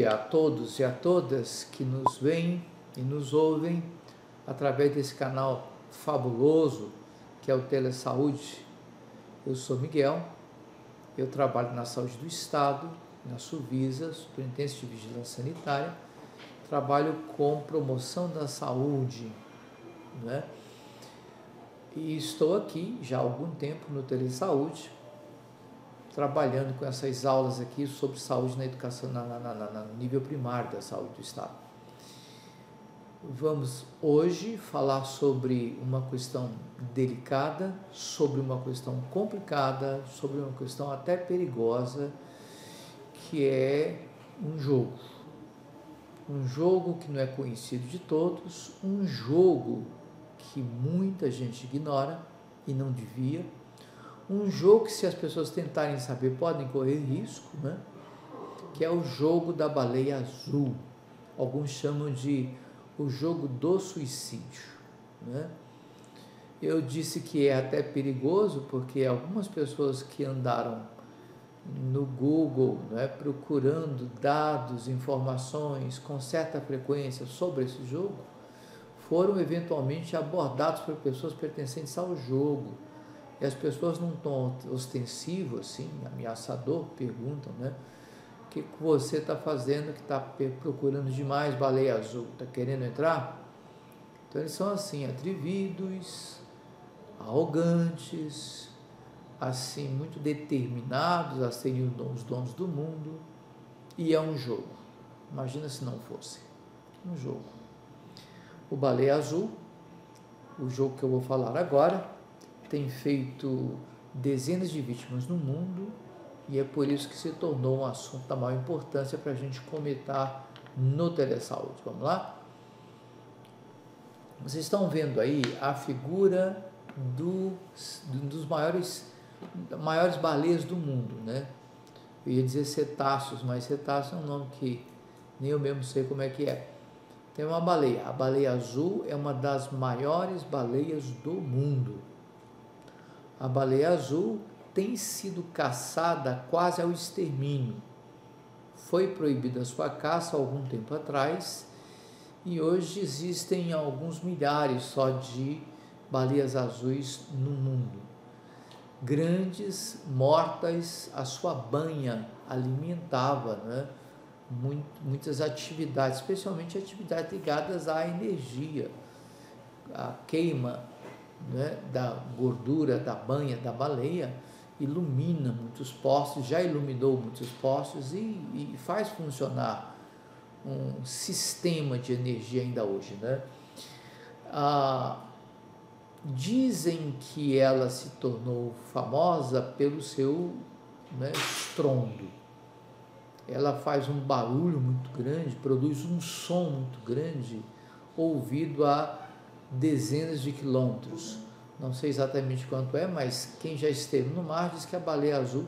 dia a todos e a todas que nos veem e nos ouvem através desse canal fabuloso que é o Telesaúde. Eu sou Miguel, eu trabalho na saúde do Estado, na Suvisa, Superintendência de Vigilância Sanitária, trabalho com promoção da saúde, né? E estou aqui já há algum tempo no Telesaúde, trabalhando com essas aulas aqui sobre saúde na educação, no nível primário da saúde do Estado. Vamos hoje falar sobre uma questão delicada, sobre uma questão complicada, sobre uma questão até perigosa, que é um jogo. Um jogo que não é conhecido de todos, um jogo que muita gente ignora e não devia, um jogo que, se as pessoas tentarem saber, podem correr risco, né? Que é o jogo da baleia azul. Alguns chamam de o jogo do suicídio, né? Eu disse que é até perigoso porque algumas pessoas que andaram no Google, né, procurando dados, informações com certa frequência sobre esse jogo, foram eventualmente abordados por pessoas pertencentes ao jogo. E as pessoas num tom ostensivo, assim, ameaçador, perguntam, né? O que você está fazendo que está procurando demais baleia azul? Está querendo entrar? Então eles são assim, atrevidos, arrogantes, assim, muito determinados a serem os donos do mundo. E é um jogo. Imagina se não fosse um jogo. O baleia azul, o jogo que eu vou falar agora, tem feito dezenas de vítimas no mundo e é por isso que se tornou um assunto da maior importância para a gente comentar no Telesaúde. Vamos lá? Vocês estão vendo aí a figura dos maiores baleias do mundo, né? Eu ia dizer cetáceos, mas cetáceo é um nome que nem eu mesmo sei como é que é. Tem uma baleia, a baleia azul é uma das maiores baleias do mundo. A baleia azul tem sido caçada quase ao extermínio. Foi proibida a sua caça há algum tempo atrás e hoje existem alguns milhares só de baleias azuis no mundo. Grandes, mortas, a sua banha alimentava, né, muitas atividades, especialmente atividades ligadas à energia, a queima, né, da gordura da banha da baleia ilumina muitos postos, já iluminou muitos postos e faz funcionar um sistema de energia ainda hoje, né? Dizem que ela se tornou famosa pelo seu, né, estrondo. Ela faz um barulho muito grande, produz um som muito grande, ouvido a dezenas de quilômetros. Não sei exatamente quanto é, mas quem já esteve no mar diz que a baleia azul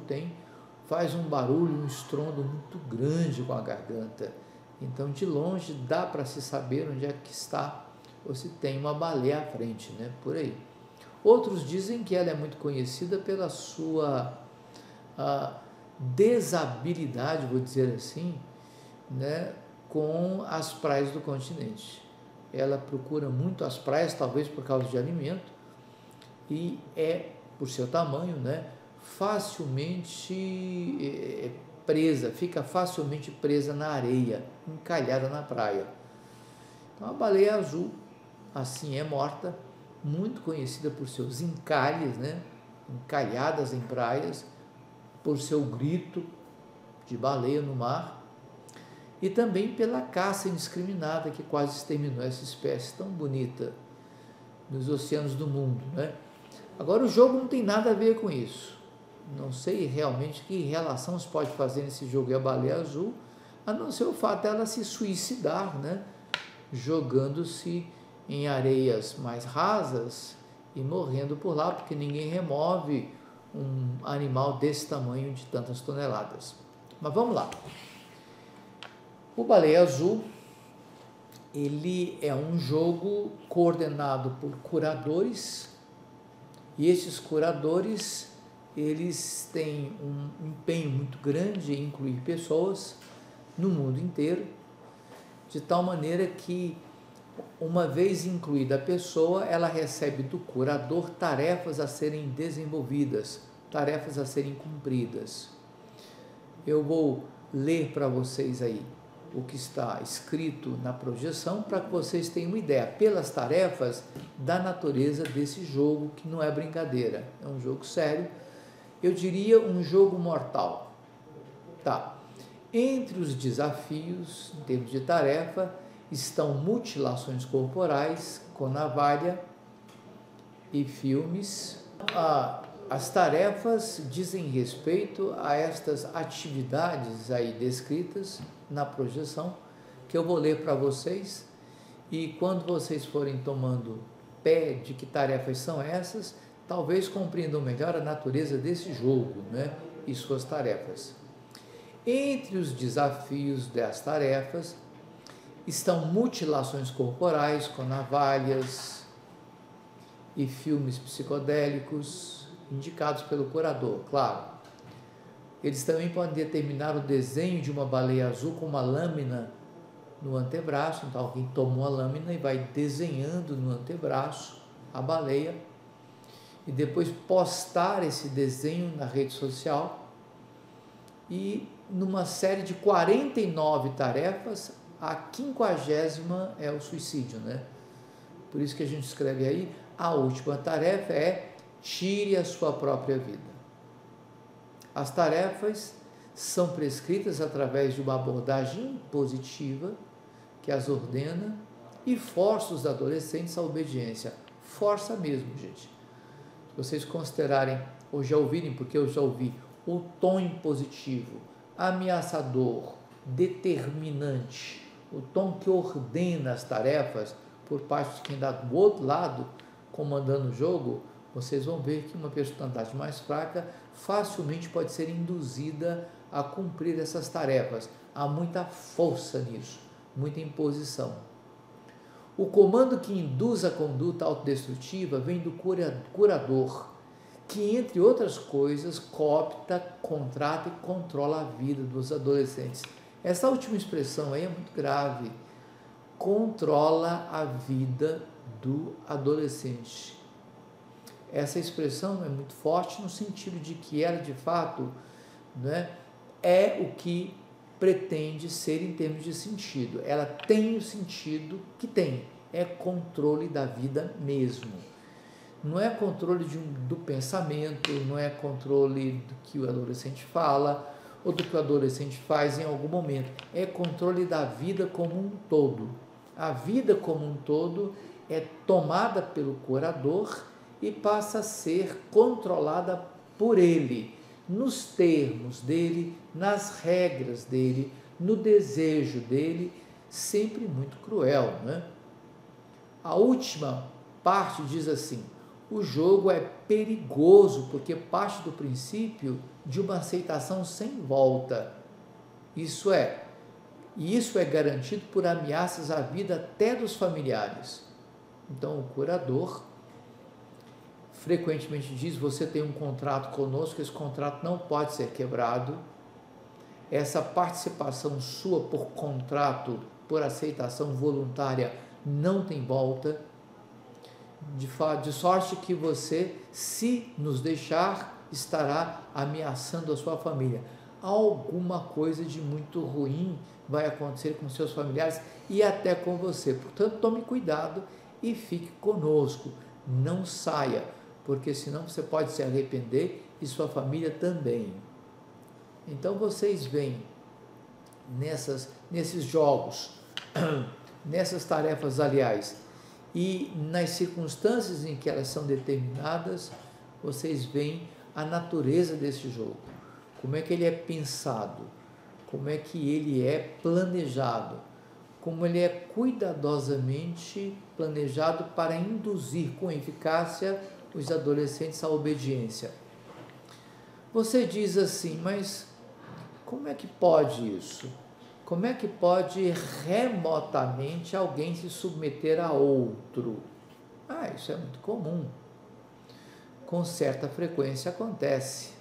faz um barulho, um estrondo muito grande com a garganta. Então, de longe, dá para se saber onde é que está, ou se tem uma baleia à frente, né? Por aí. Outros dizem que ela é muito conhecida pela sua desabilidade, vou dizer assim, né, com as praias do continente. Ela procura muito as praias, talvez por causa de alimento, e por seu tamanho, né, facilmente presa, fica facilmente presa na areia, encalhada na praia. Então a baleia azul, assim, é morta, muito conhecida por seus encalhes, né, encalhadas em praias, por seu grito de baleia no mar, e também pela caça indiscriminada que quase exterminou essa espécie tão bonita nos oceanos do mundo, né? Agora, o jogo não tem nada a ver com isso. Não sei realmente que relação se pode fazer nesse jogo e a baleia azul, a não ser o fato dela se suicidar, né? Jogando-se em areias mais rasas e morrendo por lá, porque ninguém remove um animal desse tamanho de tantas toneladas. Mas vamos lá. O baleia azul, ele é um jogo coordenado por curadores, e esses curadores, eles têm um empenho muito grande em incluir pessoas, no mundo inteiro, de tal maneira que, uma vez incluída a pessoa, ela recebe do curador tarefas a serem desenvolvidas, tarefas a serem cumpridas. Eu vou ler para vocês aí o que está escrito na projeção, para que vocês tenham uma ideia, pelas tarefas, da natureza desse jogo, que não é brincadeira, é um jogo sério, eu diria um jogo mortal. Tá. Entre os desafios, em termos de tarefa, estão mutilações corporais com navalha e filmes. As tarefas dizem respeito a estas atividades aí descritas na projeção, que eu vou ler para vocês, e quando vocês forem tomando pé de que tarefas são essas, talvez compreendam melhor a natureza desse jogo, né, e suas tarefas. Entre os desafios das tarefas estão mutilações corporais com navalhas e filmes psicodélicos, indicados pelo curador, claro. Eles também podem determinar o desenho de uma baleia azul com uma lâmina no antebraço, então alguém toma uma lâmina e vai desenhando no antebraço a baleia, e depois postar esse desenho na rede social, e numa série de 49 tarefas, a 50ª é o suicídio, né? Por isso que a gente escreve aí, a última tarefa é: tire a sua própria vida. As tarefas são prescritas através de uma abordagem positiva, que as ordena e força os adolescentes à obediência. Força mesmo, gente. Se vocês considerarem, ou já ouvirem, porque eu já ouvi, o tom impositivo, ameaçador, determinante, o tom que ordena as tarefas por parte de quem está do outro lado, comandando o jogo, vocês vão ver que uma personalidade mais fraca facilmente pode ser induzida a cumprir essas tarefas. Há muita força nisso, muita imposição. O comando que induz a conduta autodestrutiva vem do curador, que, entre outras coisas, coopta, contrata e controla a vida dos adolescentes. Essa última expressão aí é muito grave. Controla a vida do adolescente. Essa expressão é muito forte no sentido de que ela, de fato, né, é o que pretende ser em termos de sentido. Ela tem o sentido que tem, é controle da vida mesmo. Não é controle do pensamento, não é controle do que o adolescente fala ou do que o adolescente faz em algum momento. É controle da vida como um todo. A vida como um todo é tomada pelo curador e passa a ser controlada por ele, nos termos dele, nas regras dele, no desejo dele, sempre muito cruel, né? A última parte diz assim: o jogo é perigoso porque parte do princípio de uma aceitação sem volta. Isso é garantido por ameaças à vida até dos familiares. Então, o curador frequentemente diz: você tem um contrato conosco, esse contrato não pode ser quebrado. Essa participação sua por contrato, por aceitação voluntária, não tem volta, de sorte que você, se nos deixar, estará ameaçando a sua família. Alguma coisa de muito ruim vai acontecer com seus familiares e até com você. Portanto, tome cuidado e fique conosco. Não saia, porque senão você pode se arrepender e sua família também. Então vocês veem nesses jogos, nessas tarefas, aliás, e nas circunstâncias em que elas são determinadas, vocês veem a natureza desse jogo, como é que ele é pensado, como é que ele é planejado, como ele é cuidadosamente planejado para induzir com eficácia os adolescentes à obediência. Você diz assim: mas como é que pode isso? Como é que pode remotamente alguém se submeter a outro? Isso é muito comum. Com certa frequência acontece.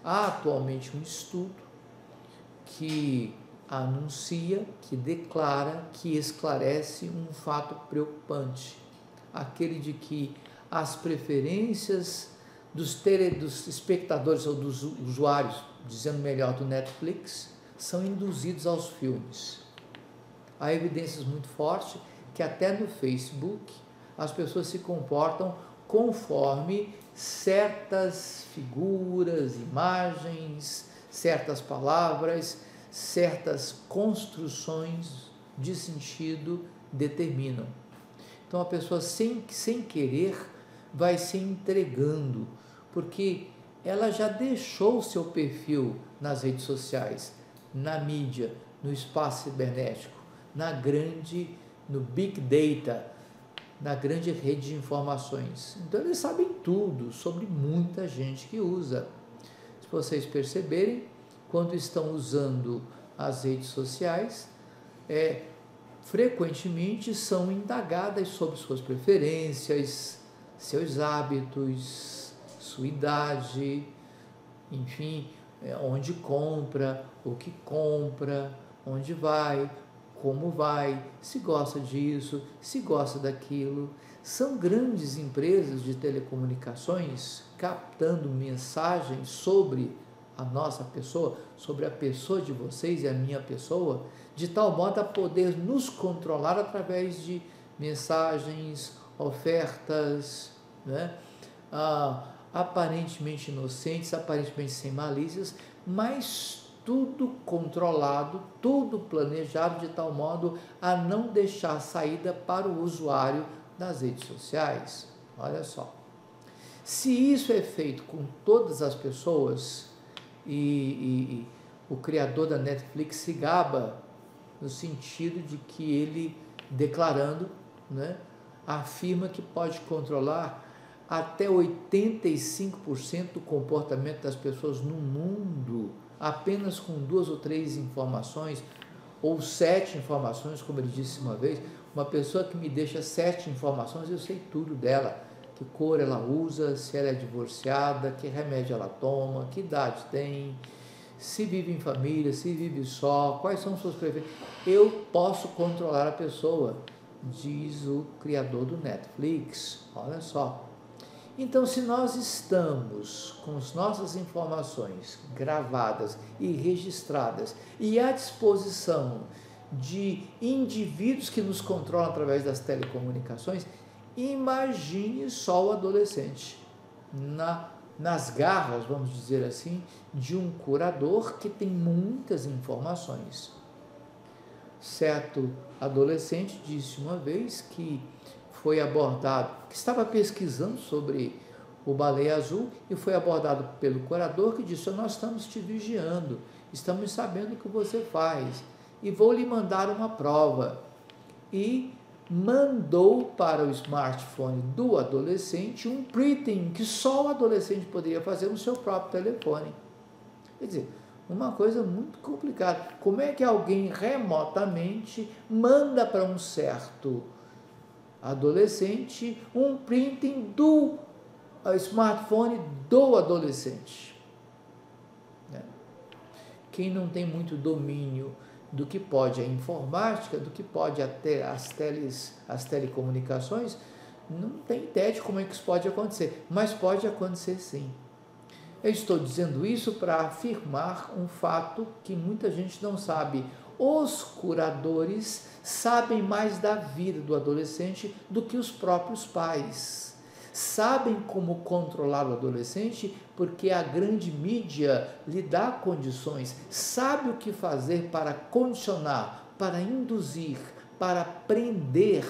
Há atualmente um estudo que anuncia, que declara, que esclarece um fato preocupante, aquele de que as preferências dos espectadores ou dos usuários, dizendo melhor, do Netflix, são induzidos aos filmes. Há evidências muito fortes que até no Facebook as pessoas se comportam conforme certas figuras, imagens, certas palavras, certas construções de sentido determinam. Então a pessoa sem querer vai se entregando, porque ela já deixou o seu perfil nas redes sociais, na mídia, no espaço cibernético, no Big Data, na grande rede de informações. Então eles sabem tudo sobre muita gente que usa. Se vocês perceberem, quando estão usando as redes sociais, frequentemente são indagadas sobre suas preferências, seus hábitos, sua idade, enfim, onde compra, o que compra, onde vai, como vai, se gosta disso, se gosta daquilo. São grandes empresas de telecomunicações captando mensagens sobre a nossa pessoa, sobre a pessoa de vocês e a minha pessoa, de tal modo a poder nos controlar através de mensagens, ofertas, né? Aparentemente inocentes, aparentemente sem malícias, mas tudo controlado, tudo planejado de tal modo a não deixar saída para o usuário das redes sociais. Olha só, se isso é feito com todas as pessoas, e o criador da Netflix se gaba no sentido de que ele, declarando, né, afirma que pode controlar até 85% do comportamento das pessoas no mundo, apenas com 2 ou 3 informações, ou 7 informações, como ele disse uma vez. Uma pessoa que me deixa 7 informações, eu sei tudo dela: que cor ela usa, se ela é divorciada, que remédio ela toma, que idade tem, se vive em família, se vive só, quais são suas preferências. Eu posso controlar a pessoa, diz o criador do Netflix. Olha só. Então, se nós estamos com as nossas informações gravadas e registradas e à disposição de indivíduos que nos controlam através das telecomunicações, imagine só o adolescente nas garras, vamos dizer assim, de um curador que tem muitas informações. Certo adolescente disse uma vez que foi abordado, que estava pesquisando sobre o Baleia Azul e foi abordado pelo curador, que disse: nós estamos te vigiando, estamos sabendo o que você faz e vou lhe mandar uma prova. E mandou para o smartphone do adolescente um printing que só o adolescente poderia fazer no seu próprio telefone. Quer dizer, uma coisa muito complicada. Como é que alguém remotamente manda para um certo adolescente um printing do smartphone do adolescente? Quem não tem muito domínio do que pode a informática, do que pode até as telecomunicações, não tem ideia de como é que isso pode acontecer, mas pode acontecer sim. Eu estou dizendo isso para afirmar um fato que muita gente não sabe. Os curadores sabem mais da vida do adolescente do que os próprios pais. Sabem como controlar o adolescente porque a grande mídia lhe dá condições, sabe o que fazer para condicionar, para induzir, para prender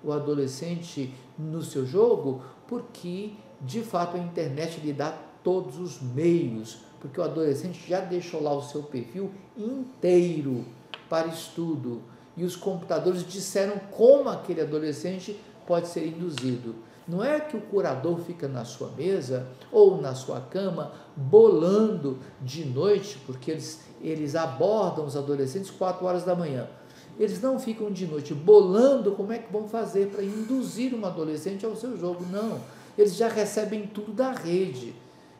o adolescente no seu jogo, porque de fato a internet lhe dá todos os meios, porque o adolescente já deixou lá o seu perfil inteiro para estudo e os computadores disseram como aquele adolescente pode ser induzido. Não é que o curador fica na sua mesa ou na sua cama bolando de noite, porque eles abordam os adolescentes 4 horas da manhã. Eles não ficam de noite bolando como é que vão fazer para induzir um adolescente ao seu jogo. Não, eles já recebem tudo da rede,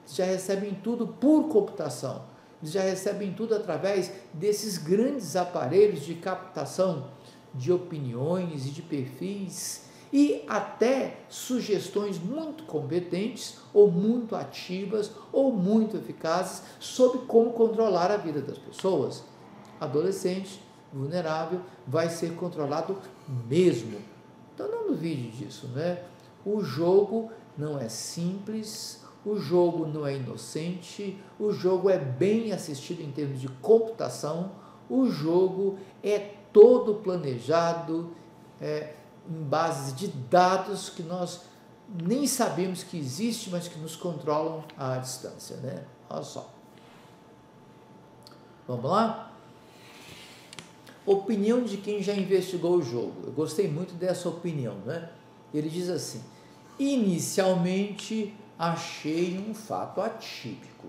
já recebem tudo por computação. eles já recebem tudo através desses grandes aparelhos de captação de opiniões e de perfis e até sugestões muito competentes ou muito ativas ou muito eficazes sobre como controlar a vida das pessoas. Adolescente vulnerável vai ser controlado mesmo. Então não duvide disso, né? O jogo não é simples, o jogo não é inocente, o jogo é bem assistido em termos de computação, o jogo é todo planejado em bases de dados que nós nem sabemos que existe, mas que nos controlam à distância, né? Olha só. Vamos lá? Opinião de quem já investigou o jogo. Eu gostei muito dessa opinião, né? Ele diz assim: inicialmente achei um fato atípico,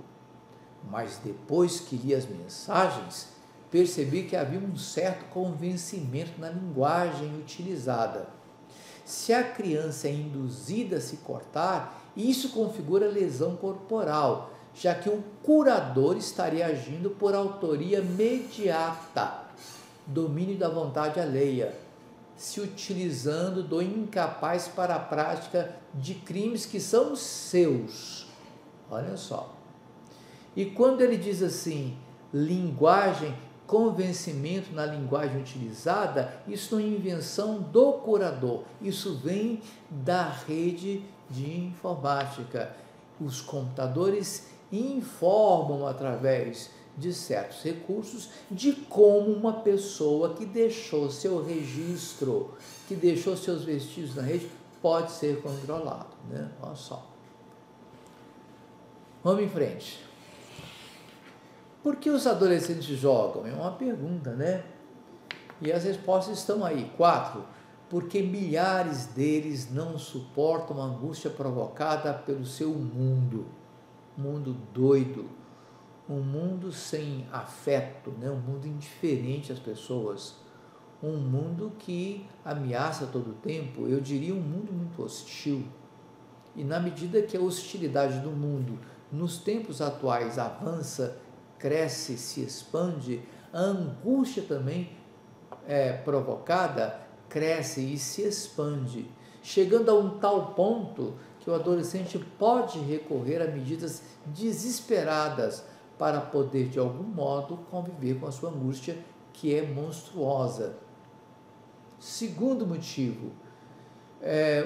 mas depois que li as mensagens, percebi que havia um certo convencimento na linguagem utilizada. Se a criança é induzida a se cortar, isso configura lesão corporal, já que o curador estaria agindo por autoria mediata, domínio da vontade alheia, se utilizando do incapaz para a prática de crimes que são seus. Olha só. E quando ele diz assim, linguagem, convencimento na linguagem utilizada, isso não é invenção do curador, isso vem da rede de informática. Os computadores informam através de certos recursos de como uma pessoa que deixou seu registro, que deixou seus vestígios na rede, pode ser controlado, né? Olha só. Vamos em frente. Por que os adolescentes jogam? É uma pergunta, né? E as respostas estão aí. 4. Porque milhares deles não suportam a angústia provocada pelo seu mundo doido, um mundo sem afeto, né? Um mundo indiferente às pessoas, um mundo que ameaça todo o tempo, eu diria um mundo muito hostil. E na medida que a hostilidade do mundo nos tempos atuais avança, cresce, se expande, a angústia também provocada cresce e se expande, chegando a um tal ponto que o adolescente pode recorrer a medidas desesperadas para poder, de algum modo, conviver com a sua angústia, que é monstruosa. Segundo motivo,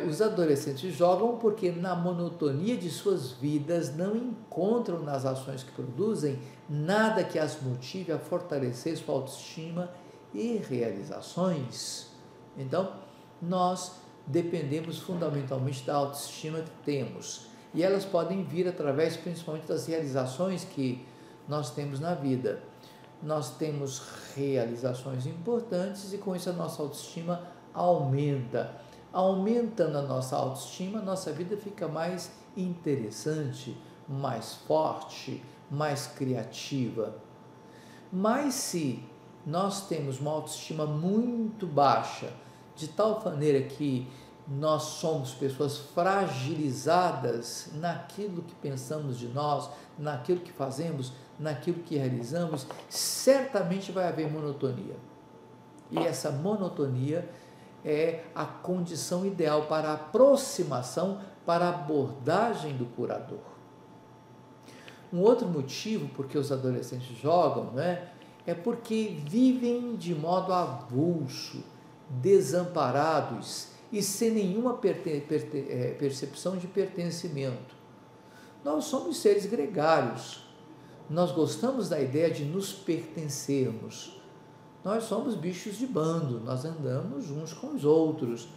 os adolescentes jogam porque na monotonia de suas vidas não encontram nas ações que produzem nada que as motive a fortalecer sua autoestima e realizações. Então, nós dependemos fundamentalmente da autoestima que temos, e elas podem vir através principalmente das realizações que nós temos na vida. Nós temos realizações importantes e com isso a nossa autoestima aumenta. Aumentando a nossa autoestima, nossa vida fica mais interessante, mais forte, mais criativa. Mas se nós temos uma autoestima muito baixa, de tal maneira que nós somos pessoas fragilizadas naquilo que pensamos de nós, naquilo que fazemos, naquilo que realizamos, certamente vai haver monotonia. E essa monotonia é a condição ideal para a aproximação, para a abordagem do curador. Um outro motivo por que os adolescentes jogam, né, é porque vivem de modo avulso, desamparados e sem nenhuma percepção de pertencimento. Nós somos seres gregários, nós gostamos da ideia de nos pertencermos. Nós somos bichos de bando, nós andamos uns com os outros.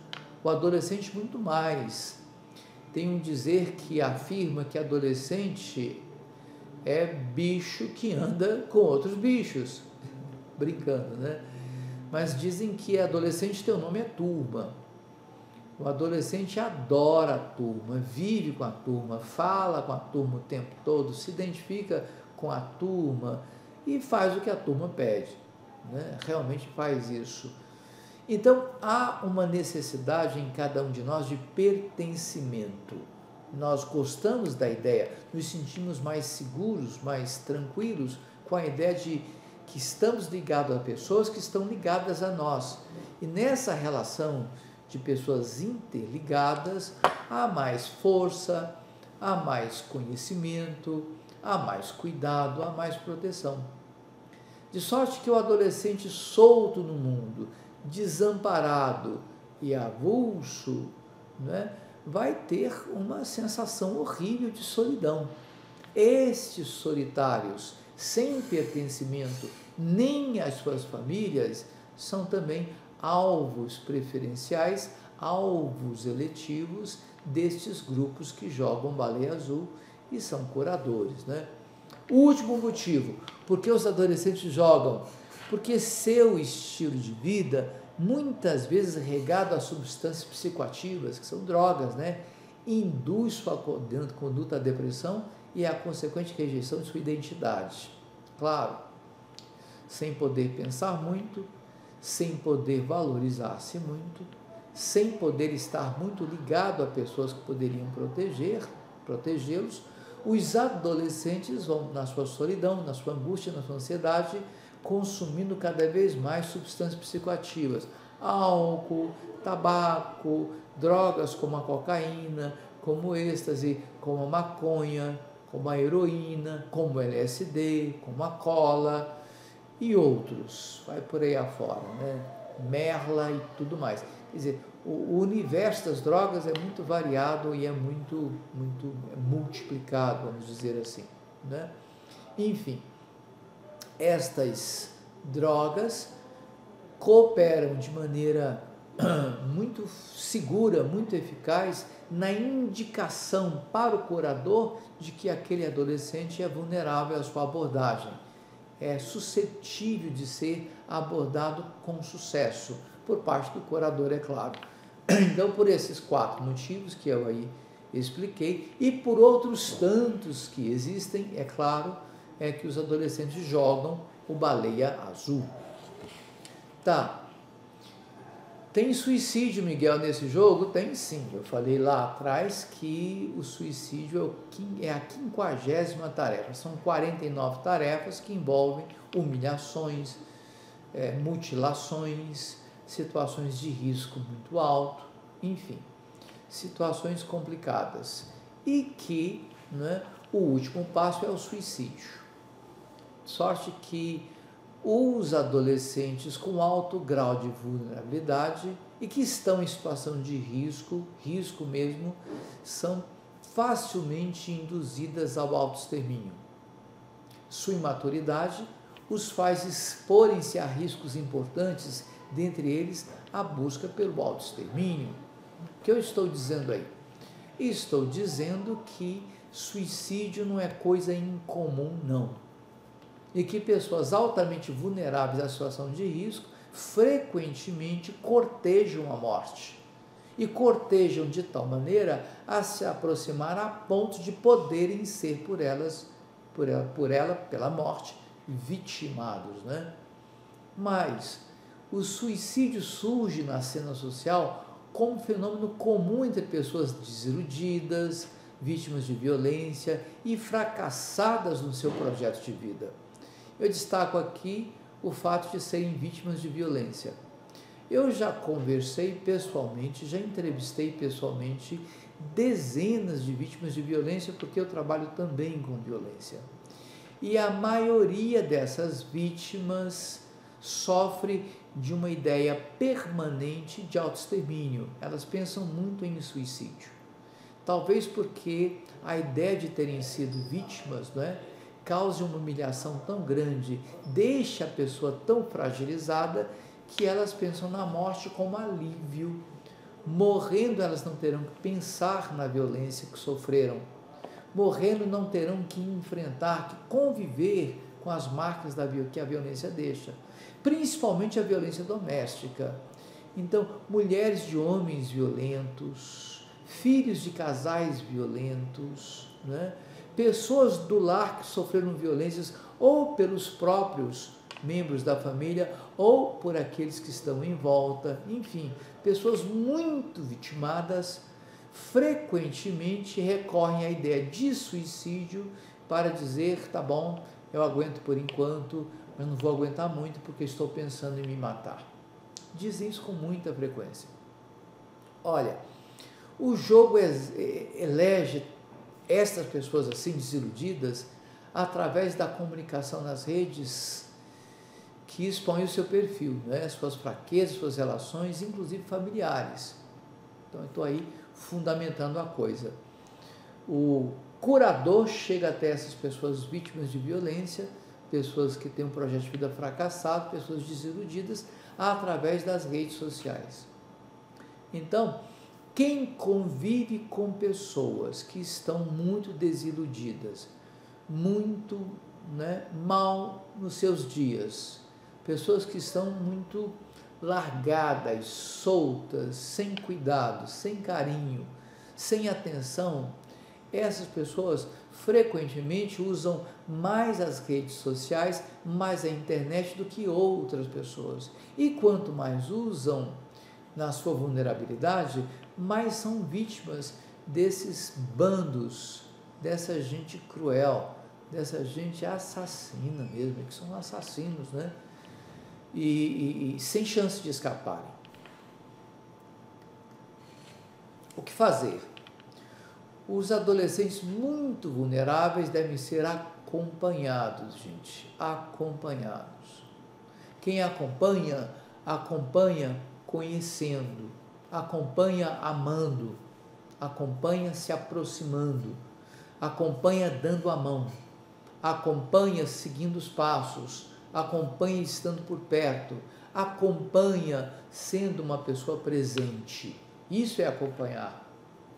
O adolescente muito mais. Tem um dizer que afirma que adolescente é bicho que anda com outros bichos, brincando, né? Mas dizem que adolescente, teu nome é turma. O adolescente adora a turma, vive com a turma, fala com a turma o tempo todo, se identifica com a turma e faz o que a turma pede, né? Realmente faz isso. Então, há uma necessidade em cada um de nós de pertencimento. Nós gostamos da ideia, nos sentimos mais seguros, mais tranquilos com a ideia de que estamos ligados a pessoas que estão ligadas a nós. E nessa relação de pessoas interligadas, há mais força, há mais conhecimento, há mais cuidado, há mais proteção. De sorte que o adolescente solto no mundo, desamparado e avulso, né, vai ter uma sensação horrível de solidão. Estes solitários, sem pertencimento nem às suas famílias, são também alvos preferenciais, alvos eletivos destes grupos que jogam baleia azul e são curadores, né? O último motivo, por que os adolescentes jogam? Porque seu estilo de vida, muitas vezes regado a substâncias psicoativas, que são drogas, né, induz sua conduta à depressão e à consequente rejeição de sua identidade. Claro, sem poder pensar muito, sem poder valorizar-se muito, sem poder estar muito ligado a pessoas que poderiam protegê-los, os adolescentes vão, na sua solidão, na sua angústia, na sua ansiedade, consumindo cada vez mais substâncias psicoativas, álcool, tabaco, drogas como a cocaína, como o êxtase, como a maconha, como a heroína, como o LSD, como a cola e outros, vai por aí afora, né? Merla e tudo mais. Quer dizer, o universo das drogas é muito variado e é muito multiplicado, vamos dizer assim, né? Enfim, estas drogas cooperam de maneira muito segura, muito eficaz na indicação para o curador de que aquele adolescente é vulnerável à sua abordagem, é suscetível de ser abordado com sucesso, por parte do curador, é claro. Então, por esses 4 motivos que eu aí expliquei, e por outros tantos que existem, é claro, é que os adolescentes jogam o baleia azul. Tá. Tem suicídio, Miguel, nesse jogo? Tem sim. Eu falei lá atrás que o suicídio é a 50ª tarefa. São 49 tarefas que envolvem humilhações, mutilações, situações de risco muito alto, enfim, situações complicadas. E que, né, o último passo é o suicídio. Sorte que os adolescentes com alto grau de vulnerabilidade e que estão em situação de risco mesmo, são facilmente induzidas ao autoextermínio. Sua imaturidade os faz exporem-se a riscos importantes, dentre eles a busca pelo autoextermínio. O que eu estou dizendo aí? Estou dizendo que suicídio não é coisa incomum, não. E que pessoas altamente vulneráveis à situação de risco frequentemente cortejam a morte. E cortejam de tal maneira a se aproximar a ponto de poderem ser pela morte, vitimados, né? Mas o suicídio surge na cena social como um fenômeno comum entre pessoas desiludidas, vítimas de violência e fracassadas no seu projeto de vida. Eu destaco aqui o fato de serem vítimas de violência. Eu já conversei pessoalmente, já entrevistei pessoalmente dezenas de vítimas de violência, porque eu trabalho também com violência. E a maioria dessas vítimas sofre de uma ideia permanente de autoextermínio. Elas pensam muito em suicídio. Talvez porque a ideia de terem sido vítimas, não é, cause uma humilhação tão grande, deixa a pessoa tão fragilizada que elas pensam na morte como alívio. Morrendo, elas não terão que pensar na violência que sofreram. Morrendo, não terão que enfrentar, que conviver com as marcas que a violência deixa, principalmente a violência doméstica. Então, mulheres de homens violentos, filhos de casais violentos, né? Pessoas do lar que sofreram violências ou pelos próprios membros da família ou por aqueles que estão em volta, enfim, pessoas muito vitimadas frequentemente recorrem à ideia de suicídio para dizer, tá bom, eu aguento por enquanto, mas não vou aguentar muito porque estou pensando em me matar. Dizem isso com muita frequência. Olha, o jogo elege essas pessoas assim desiludidas através da comunicação nas redes que expõe o seu perfil, né? Suas fraquezas, suas relações, inclusive familiares. Então, eu estou aí fundamentando a coisa. O curador chega até essas pessoas vítimas de violência, pessoas que têm um projeto de vida fracassado, pessoas desiludidas, através das redes sociais. Então, quem convive com pessoas que estão muito desiludidas, muito, mal nos seus dias, pessoas que estão muito largadas, soltas, sem cuidado, sem carinho, sem atenção, essas pessoas frequentemente usam mais as redes sociais, mais a internet do que outras pessoas. E quanto mais usam na sua vulnerabilidade, mais são vítimas desses bandos, dessa gente cruel, dessa gente assassina mesmo, que são assassinos, né? E sem chance de escaparem. O que fazer? Os adolescentes muito vulneráveis devem ser acompanhados, gente, acompanhados. Quem acompanha, acompanha conhecendo, acompanha amando, acompanha se aproximando, acompanha dando a mão, acompanha seguindo os passos, acompanha estando por perto, acompanha sendo uma pessoa presente. Isso é acompanhar,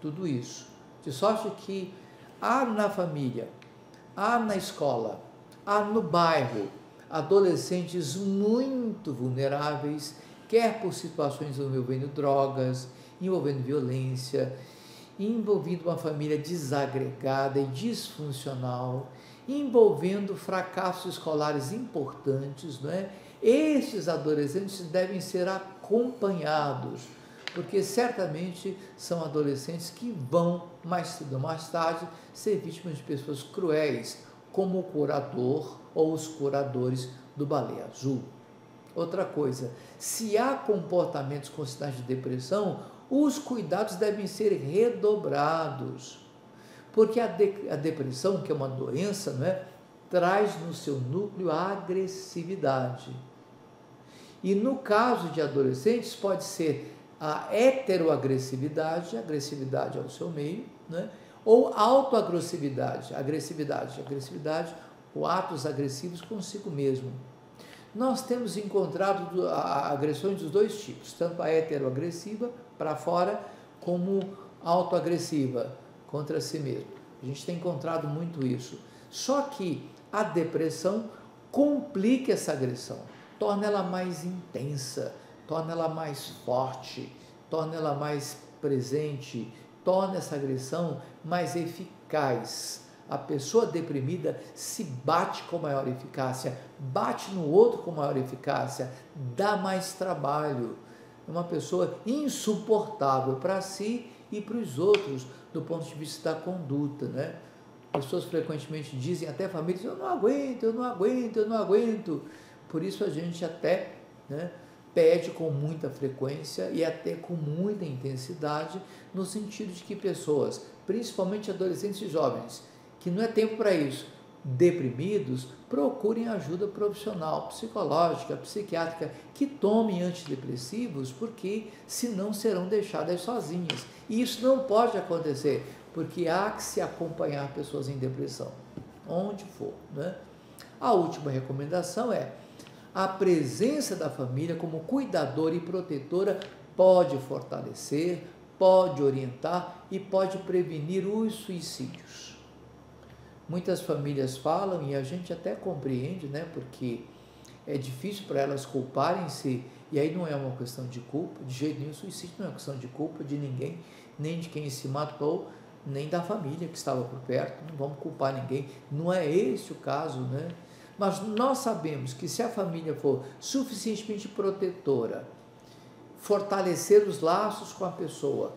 tudo isso. De sorte que há na família, há na escola, há no bairro, adolescentes muito vulneráveis, quer por situações envolvendo drogas, envolvendo violência, envolvendo uma família desagregada e disfuncional, envolvendo fracassos escolares importantes, não é? Estes adolescentes devem ser acompanhados, porque certamente são adolescentes que vão, mais cedo ou mais tarde, ser vítimas de pessoas cruéis, como o curador ou os curadores do Baleia Azul. Outra coisa, se há comportamentos com sinais de depressão, os cuidados devem ser redobrados, porque a depressão, que é uma doença, não é, traz no seu núcleo a agressividade. E no caso de adolescentes, pode ser a heteroagressividade, agressividade ao seu meio, né? Ou autoagressividade, agressividade, ou atos agressivos consigo mesmo. Nós temos encontrado agressões dos dois tipos, tanto a heteroagressiva para fora, como autoagressiva contra si mesmo. A gente tem encontrado muito isso. Só que a depressão complica essa agressão, torna ela mais intensa, torna ela mais forte, torna ela mais presente, torna essa agressão mais eficaz. A pessoa deprimida se bate com maior eficácia, bate no outro com maior eficácia, dá mais trabalho. É uma pessoa insuportável para si e para os outros, do ponto de vista da conduta, né? Pessoas frequentemente dizem, até famílias, eu não aguento. Por isso a gente até, pede com muita frequência e até com muita intensidade, no sentido de que pessoas, principalmente adolescentes e jovens, que não é tempo para isso, deprimidos, procurem ajuda profissional, psicológica, psiquiátrica, que tomem antidepressivos, porque senão serão deixadas sozinhas. E isso não pode acontecer, porque há que se acompanhar pessoas em depressão, onde for, né? A última recomendação é: a presença da família como cuidadora e protetora pode fortalecer, pode orientar e pode prevenir os suicídios. Muitas famílias falam, e a gente até compreende, porque é difícil para elas culparem-se, e aí não é uma questão de culpa, de jeito nenhum. O suicídio não é uma questão de culpa de ninguém, nem de quem se matou, nem da família que estava por perto. Não vamos culpar ninguém, não é esse o caso, Mas nós sabemos que se a família for suficientemente protetora, fortalecer os laços com a pessoa,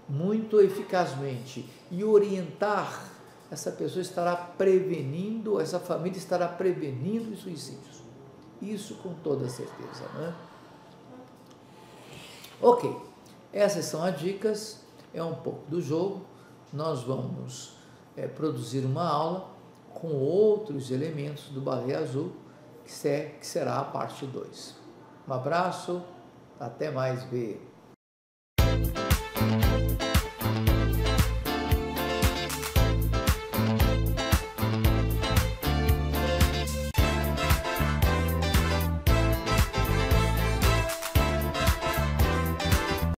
muito eficazmente, e orientar essa pessoa estará prevenindo, essa família estará prevenindo os suicídios. Isso com toda certeza, né? Ok, essas são as dicas, é um pouco do jogo. Nós vamos produzir uma aula com outros elementos do balé azul, que será a parte 2. Um abraço, até mais ver.